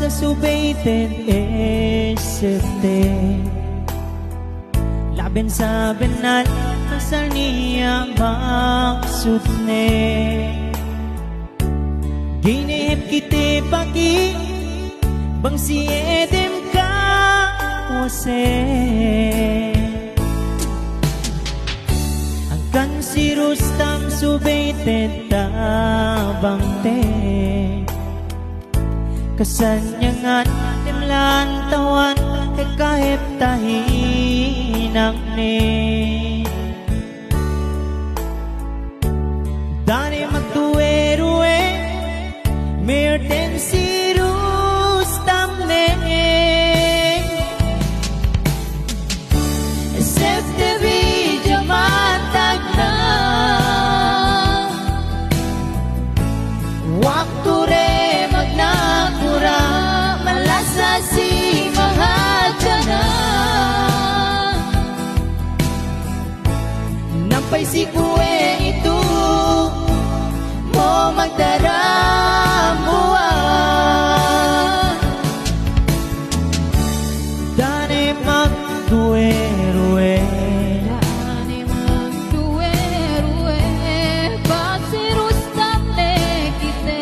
sa subayten esete laben sa benal asal niya maksud ne ginihip kiti pagi bang si edem ka wase hanggang si Rustam subayten tabang te kasanyangan timlan tawan kahit tahinak ni dani magtuwe-ruwe mirten si Rustam ne esepte video matag na waktu re magnakura malasa si mahadana nampay si kuwe itu mo magdaramua dani magduwe-ruwe dani magduwe-ruwe pag si Rustam ne kite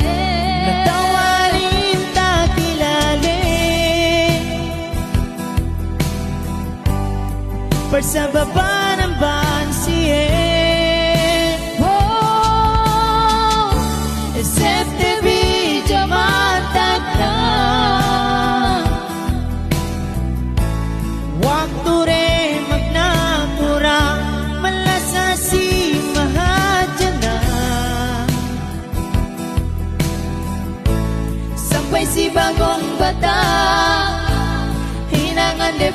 natawarin ta kilali per sa baba ng bansiye esepte video matag na waktu re magnakura malasa si mahadana sampai si bagong bata hinangan de